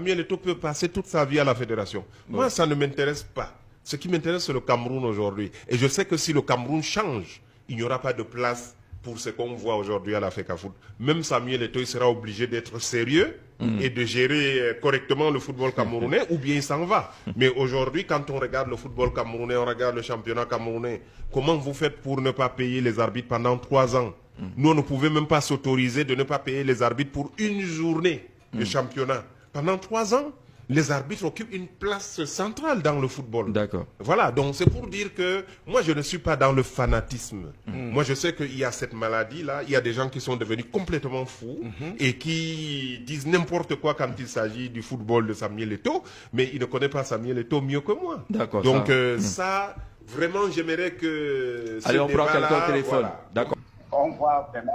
Samuel Eto'o peut passer toute sa vie à la fédération. Moi, ça ne m'intéresse pas. Ce qui m'intéresse, c'est le Cameroun aujourd'hui. Et je sais que si le Cameroun change, il n'y aura pas de place pour ce qu'on voit aujourd'hui à la FECAFOOT. Même Samuel Eto'o, il sera obligé d'être sérieux et de gérer correctement le football camerounais, ou bien il s'en va. Mais aujourd'hui, quand on regarde le football camerounais, on regarde le championnat camerounais, comment vous faites pour ne pas payer les arbitres pendant 3 ans? Nous, on ne pouvait même pas s'autoriser de ne pas payer les arbitres pour une journée de championnat. Pendant 3 ans, les arbitres occupent une place centrale dans le football. D'accord. Voilà, donc c'est pour dire que moi, je ne suis pas dans le fanatisme. Moi, je sais qu'il y a cette maladie-là, il y a des gens qui sont devenus complètement fous et qui disent n'importe quoi quand il s'agit du football de Samuel Eto'o, mais ils ne connaissent pas Samuel Eto'o mieux que moi. D'accord. Donc ça, vraiment, j'aimerais que... Allez, on prend quelqu'un au téléphone. Voilà. D'accord. On voit vraiment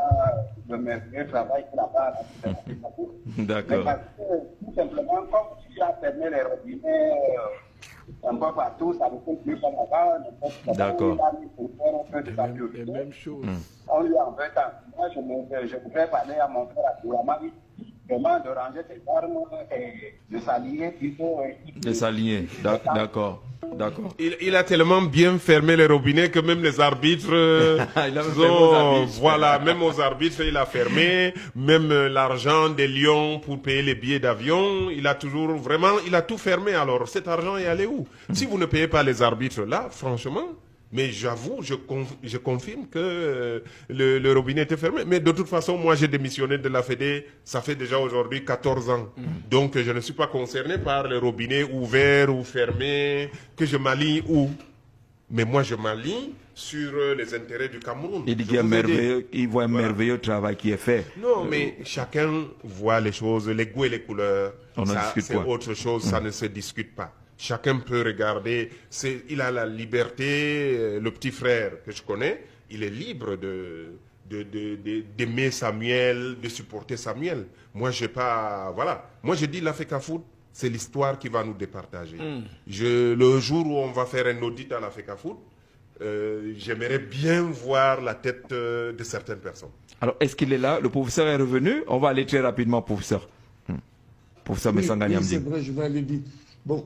le merveilleux travail qu'il a fait à la D'accord. Mais parce que, tout simplement, comme tu as fermé les robinets un peu partout, ça ne peut plus comme avant. D'accord. Il a mis pour faire un peu de papier. Les mêmes choses. On lui en veut tant. Moi, je voudrais parler à mon frère Abdourahmane, vraiment de ranger ses armes et de s'allier plutôt. De s'aligner. D'accord. D'accord. Il a tellement bien fermé les robinets que même les arbitres, Il a même fermé aux arbitres. voilà, même aux arbitres, il a fermé, même l'argent des lions pour payer les billets d'avion, il a toujours, vraiment, il a tout fermé. Alors, cet argent est allé où? Si vous ne payez pas les arbitres là, franchement, mais j'avoue, je confirme que le robinet était fermé. Mais de toute façon, moi, j'ai démissionné de la Fédé, ça fait déjà aujourd'hui 14 ans. Donc, je ne suis pas concerné par les robinets ouverts ou fermés, que je m'aligne où. Mais moi, je m'aligne sur les intérêts du Cameroun. Il dit qu'il y a merveilleux, il voit un merveilleux travail qui est fait. Non, mais chacun voit les choses, les goûts et les couleurs. On en discute c'est pas. autre chose, ça ne se discute pas. Chacun peut regarder, il a la liberté, le petit frère que je connais, il est libre d'aimer Samuel, de supporter Samuel. Moi, j'ai pas, voilà. Moi, je dis la FECAFOOT, c'est l'histoire qui va nous départager. Le jour où on va faire un audit à la FECAFOOT, j'aimerais bien voir la tête de certaines personnes. Alors, est-ce qu'il est là? Le professeur est revenu. On va aller très rapidement, professeur. Professeur Messanga Oui, Niamdi. c'est vrai, je vais aller vite. Bon,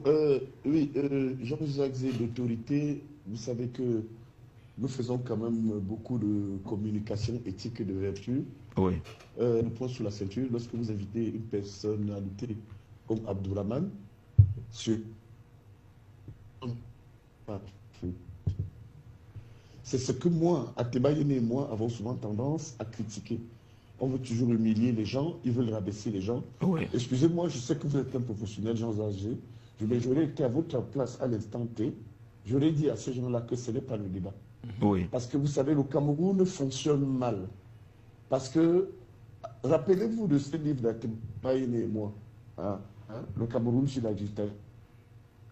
Jean-Jacques Zé d'autorité, vous savez que nous faisons quand même beaucoup de communication éthique et de vertu. Oui. Le point sous la ceinture, lorsque vous invitez une personnalité comme Abdourahmane, sur... C'est ce que moi, Atebayene et moi, avons souvent tendance à critiquer. On veut toujours humilier les gens, ils veulent rabaisser les gens. Oui. Excusez-moi, je sais que vous êtes un professionnel, Jean Zagé. J'aurais été à votre place à l'instant T. J'aurais dit à ces gens-là que ce n'est pas le débat. Oui. Parce que vous savez, le Cameroun fonctionne mal. Parce que, rappelez-vous de ce livre d'Atebayene et moi, le Cameroun sur la dictature.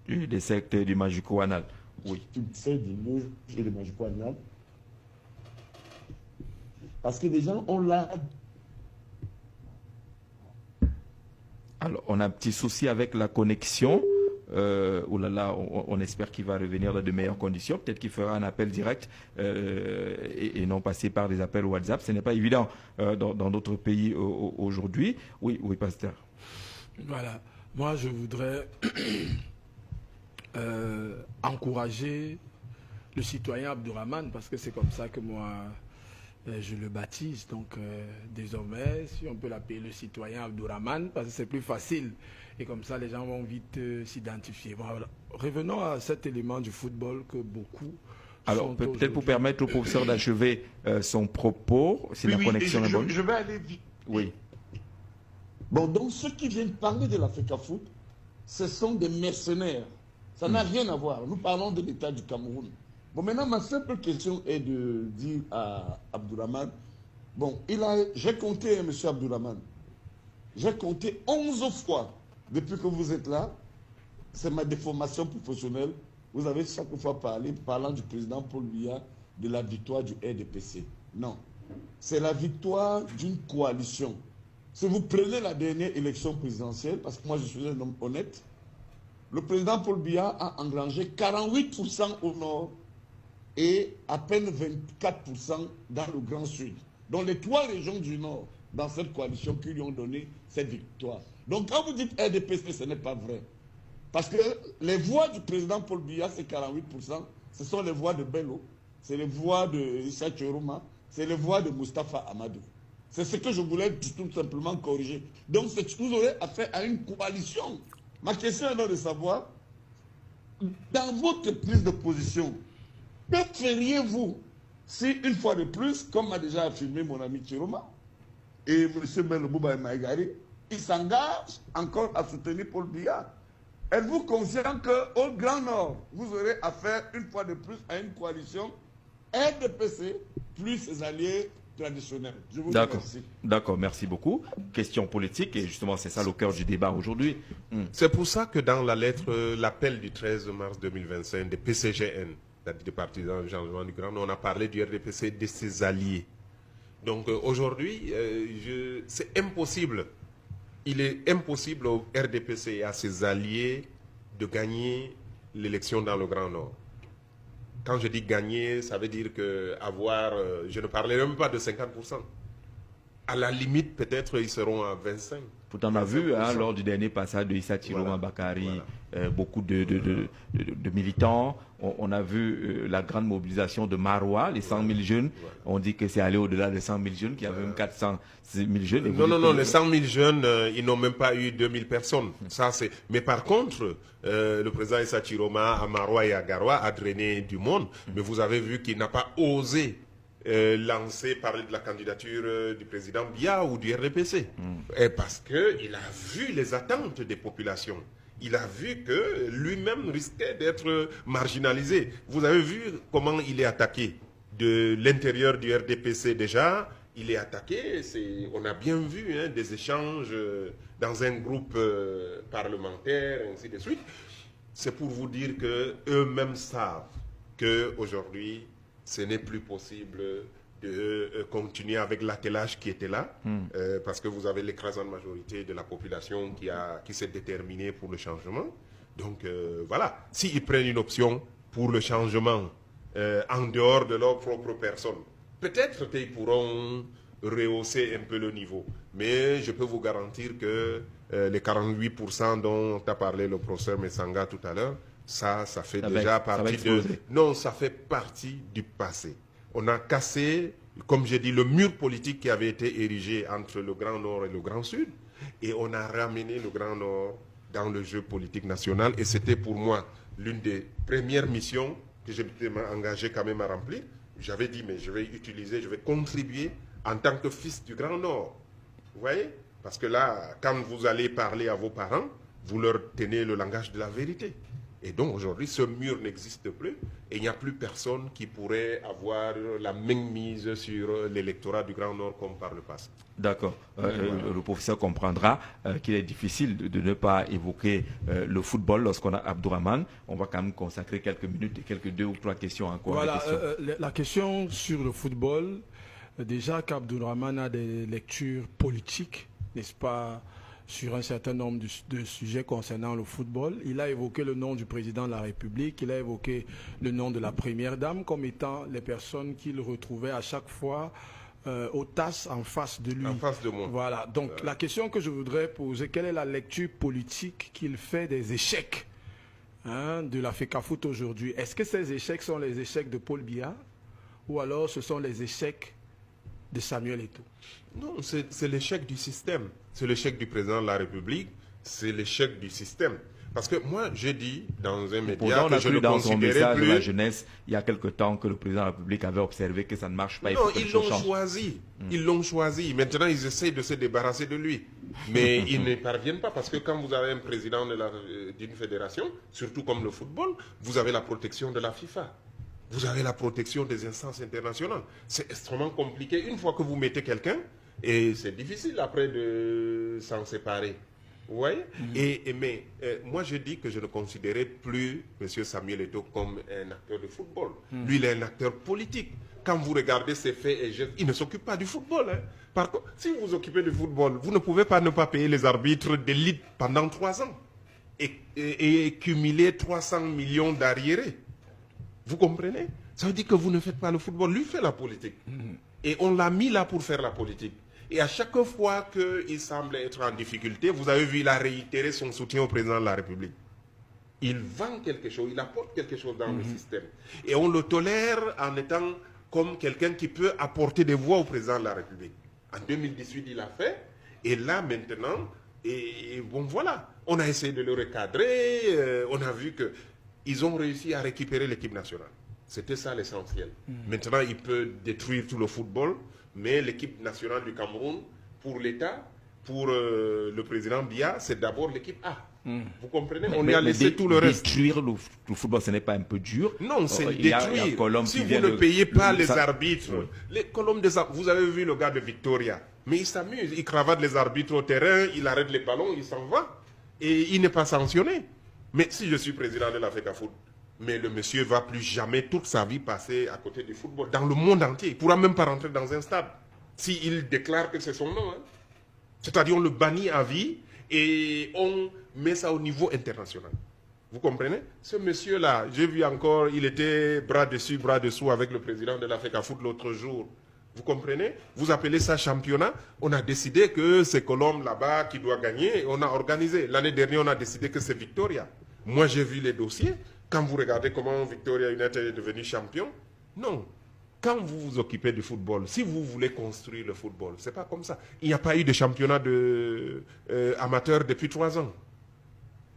Des sectes du Majuko-Anal. Oui. Tu sais, du livre et le Majuko-Anal. Parce que les gens ont là. Alors, on a un petit souci avec la connexion. Oh là là, on espère qu'il va revenir dans de meilleures conditions. Peut-être qu'il fera un appel direct et non passer par des appels WhatsApp. Ce n'est pas évident dans d'autres pays aujourd'hui. Oui, oui, pasteur. Voilà. Moi, je voudrais encourager le citoyen Abdourahmane, parce que c'est comme ça que moi, je le baptise. Donc, désormais, si on peut l'appeler le citoyen Abdourahmane, parce que c'est plus facile. Et comme ça, les gens vont vite s'identifier. Voilà. Revenons à cet élément du football que beaucoup... Alors, peut-être pour permettre au professeur d'achever son propos, si la connexion est bonne. Je vais aller vite. Oui. Bon, donc ceux qui viennent parler de la FECAFOOT, ce sont des mercenaires. Ça n'a rien à voir. Nous parlons de l'État du Cameroun. Bon, maintenant, ma simple question est de dire à Abdourahmane, bon, j'ai compté, M. Abdourahmane, j'ai compté 11 fois depuis que vous êtes là. C'est ma déformation professionnelle. Vous avez chaque fois parlant du président Paul Biya, de la victoire du RDPC. Non. C'est la victoire d'une coalition. Si vous prenez la dernière élection présidentielle, parce que moi je suis un homme honnête, le président Paul Biya a engrangé 48% au nord et à peine 24% dans le Grand Sud. Donc les 3 régions du nord, dans cette coalition qui lui ont donné cette victoire. Donc quand vous dites RDPC, ce n'est pas vrai. Parce que les voix du président Paul Biya, c'est 48%. Ce sont les voix de Bello, c'est les voix de Issa Chiroma, c'est les voix de Moustapha Amadou. C'est ce que je voulais tout simplement corriger. Donc vous aurez affaire à une coalition. Ma question est donc de savoir, dans votre prise de position, que feriez-vous si, une fois de plus, comme a déjà affirmé mon ami Chiroma et M. Bello Bouba Maïgari, ils s'engagent encore à soutenir Paul Biya? Êtes-vous conscient qu'au Grand Nord, vous aurez affaire une fois de plus à une coalition RDPC plus ses alliés traditionnels? Je vous remercie. D'accord, merci beaucoup. Question politique, et justement c'est ça le cœur du débat aujourd'hui. C'est pour ça que dans la lettre, l'appel du 13 mars 2025 des PCGN, c'est-à-dire des partisans du changement du Grand Nord, on a parlé du RDPC et de ses alliés. Donc aujourd'hui, c'est impossible. Il est impossible au RDPC et à ses alliés de gagner l'élection dans le Grand Nord. Quand je dis gagner, ça veut dire que avoir, je ne parlerai même pas de 50%. À la limite, peut-être ils seront à 25%. Pourtant, on a vu lors du dernier passage de Issa Chiroma Bakari, beaucoup de militants. On a vu la grande mobilisation de Marois, les 100 000 jeunes. On dit que c'est allé au-delà des 100 000 jeunes, qu'il y avait même 400 000 jeunes. Non, les 100 000 jeunes, ils n'ont même pas eu 2000 personnes. Mais par contre, le président Issa Chiroma à Marois et à Garoua a drainé du monde. Mais vous avez vu qu'il n'a pas osé parler de la candidature du président Biya ou du RDPC. Et parce qu'il a vu les attentes des populations. Il a vu que lui-même risquait d'être marginalisé. Vous avez vu comment il est attaqué. De l'intérieur du RDPC déjà, il est attaqué. On a bien vu des échanges dans un groupe parlementaire, ainsi de suite. C'est pour vous dire qu'eux-mêmes savent qu'aujourd'hui, ce n'est plus possible de continuer avec l'attelage qui était là, parce que vous avez l'écrasante majorité de la population qui s'est déterminée pour le changement. Donc voilà, s'ils prennent une option pour le changement en dehors de leur propre personne, peut-être qu'ils pourront rehausser un peu le niveau. Mais je peux vous garantir que les 48% dont a parlé le professeur Messanga tout à l'heure, ça fait déjà partie Non, ça fait partie du passé. On a cassé, comme j'ai dit, le mur politique qui avait été érigé entre le Grand Nord et le Grand Sud. Et on a ramené le Grand Nord dans le jeu politique national. Et c'était pour moi l'une des premières missions que j'étais engagé quand même à remplir. J'avais dit, mais je vais contribuer en tant que fils du Grand Nord. Vous voyez? Parce que là, quand vous allez parler à vos parents, vous leur tenez le langage de la vérité. Et donc aujourd'hui, ce mur n'existe plus et il n'y a plus personne qui pourrait avoir la même mise sur l'électorat du Grand Nord comme par le passé. D'accord. Le professeur comprendra qu'il est difficile de ne pas évoquer le football lorsqu'on a Abdourahmane. On va quand même consacrer quelques minutes et quelques 2 ou 3 questions encore. Voilà, la question sur le football, déjà qu'Abdourahmane a des lectures politiques, n'est-ce pas, sur un certain nombre de sujets concernant le football. Il a évoqué le nom du président de la République, il a évoqué le nom de la première dame comme étant les personnes qu'il retrouvait à chaque fois aux tasses en face de lui. En face de moi. Voilà. Donc la question que je voudrais poser, quelle est la lecture politique qu'il fait des échecs de la FECAFOOT aujourd'hui? Est-ce que ces échecs sont les échecs de Paul Biya ou alors ce sont les échecs de Samuel Eto'o? Non, c'est l'échec du système. C'est l'échec du président de la République. C'est l'échec du système. Parce que moi, j'ai dit dans un média que je ne considérais plus... de la jeunesse, il y a quelque temps que le président de la République avait observé que ça ne marche pas. Non, ils l'ont choisi. Ils l'ont choisi. Maintenant, ils essaient de se débarrasser de lui. Mais ils ne parviennent pas parce que quand vous avez un président d'une fédération, surtout comme le football, vous avez la protection de la FIFA. Vous avez la protection des instances internationales. C'est extrêmement compliqué. Une fois que vous mettez quelqu'un, et c'est difficile après de s'en séparer. Vous voyez? Mais moi, je dis que je ne considérais plus M. Samuel Eto'o comme un acteur de football. Lui, il est un acteur politique. Quand vous regardez ses faits et gestes, il ne s'occupe pas du football. Par contre, si vous vous occupez du football, vous ne pouvez pas ne pas payer les arbitres d'élite pendant 3 ans et cumuler 300 millions d'arriérés. Vous comprenez? Ça veut dire que vous ne faites pas le football. Lui fait la politique. Et on l'a mis là pour faire la politique. Et à chaque fois qu'il semble être en difficulté, vous avez vu, il a réitéré son soutien au président de la République. Il vend quelque chose, il apporte quelque chose dans le système. Et on le tolère en étant comme quelqu'un qui peut apporter des voix au président de la République. En 2018, il l'a fait. Et là, maintenant, et bon, voilà. On a essayé de le recadrer. On a vu qu'ils ont réussi à récupérer l'équipe nationale. C'était ça l'essentiel. Maintenant, il peut détruire tout le football. Mais l'équipe nationale du Cameroun, pour l'État, pour le président Biya, c'est d'abord l'équipe A. Vous comprenez? On lui a laissé tout le reste. Détruire le football, ce n'est pas un peu dur? Non, c'est Il y a détruire. Colombe Si qui vous vient ne de- payez pas les ça- arbitres, Oui. les colonnes des arbitres, vous avez vu le gars de Victoria, mais il s'amuse, il cravate les arbitres au terrain, il arrête les ballons, il s'en va, et il n'est pas sanctionné. Mais si je suis président de l'Africa Foot, mais le monsieur va plus jamais toute sa vie passer à côté du football, dans le monde entier, il ne pourra même pas rentrer dans un stade, s'il déclare que c'est son nom. Hein. C'est-à-dire on le bannit à vie, et on met ça au niveau international. Vous comprenez? Ce monsieur-là, j'ai vu encore, il était bras dessus, bras dessous avec le président de l'Africa Foot l'autre jour. Vous comprenez? Vous appelez ça championnat. On a décidé que c'est Colombe là-bas qui doit gagner. Et on a organisé. L'année dernière, on a décidé que c'est Victoria. Moi, j'ai vu les dossiers. Quand vous regardez comment Victoria United est devenu champion, non. Quand vous vous occupez du football, si vous voulez construire le football, c'est pas comme ça. Il n'y a pas eu de championnat amateur depuis 3 ans.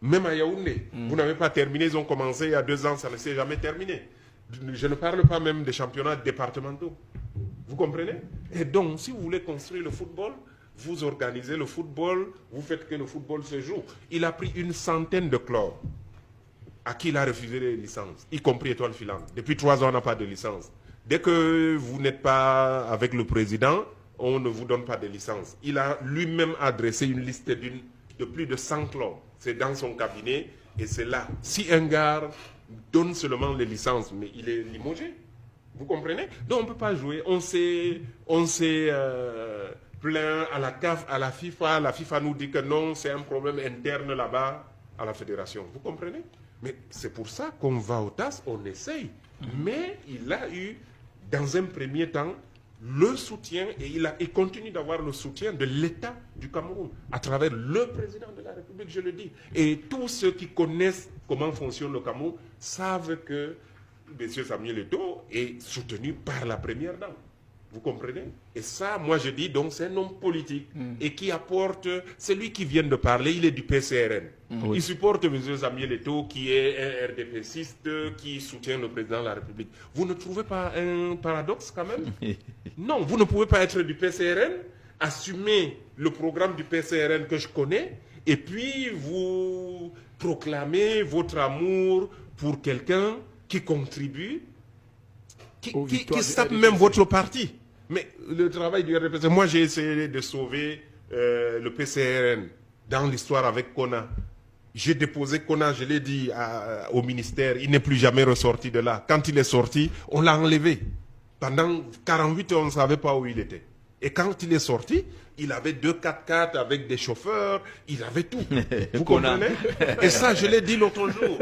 Même à Yaoundé, vous n'avez pas terminé, ils ont commencé il y a 2 ans, ça ne s'est jamais terminé. Je ne parle pas même des championnats départementaux. Vous comprenez? Et donc, si vous voulez construire le football, vous organisez le football, vous faites que le football se joue. Il a pris une centaine de clubs à qui il a refusé les licences, y compris Étoile Filante. Depuis 3 ans, on n'a pas de licence. Dès que vous n'êtes pas avec le président, on ne vous donne pas de licence. Il a lui-même adressé une liste de plus de 100 clubs. C'est dans son cabinet et c'est là. Si un gars donne seulement les licences, mais il est limogé. Vous comprenez? Donc on ne peut pas jouer. On s'est plaint à la CAF, à la FIFA. La FIFA nous dit que non, c'est un problème interne là-bas à la fédération. Vous comprenez? Mais c'est pour ça qu'on va au TAS, on essaye. Mais il a eu, dans un premier temps, le soutien, et il continue d'avoir le soutien de l'État du Cameroun, à travers le président de la République, je le dis. Et tous ceux qui connaissent comment fonctionne le Cameroun savent que M. Samuel Eto'o est soutenu par la première dame. Vous comprenez? Et ça, moi je dis, donc c'est un homme politique et qui apporte, c'est lui qui vient de parler, il est du PCRN. Oui. Il supporte M. Samuel Eto'o qui est un RDPciste qui soutient le président de la République. Vous ne trouvez pas un paradoxe quand même? Non, vous ne pouvez pas être du PCRN, assumer le programme du PCRN que je connais, et puis vous proclamez votre amour pour quelqu'un qui contribue, qui sape même votre parti. Mais le travail du RDPC, moi j'ai essayé de sauver le PCRN dans l'histoire avec Kona. J'ai déposé Kona, je l'ai dit au ministère, il n'est plus jamais ressorti de là. Quand il est sorti, on l'a enlevé. Pendant 48 heures, on ne savait pas où il était. Et quand il est sorti, il avait 2 4x4 avec des chauffeurs, il avait tout. Vous comprenez? Et ça, je l'ai dit l'autre jour.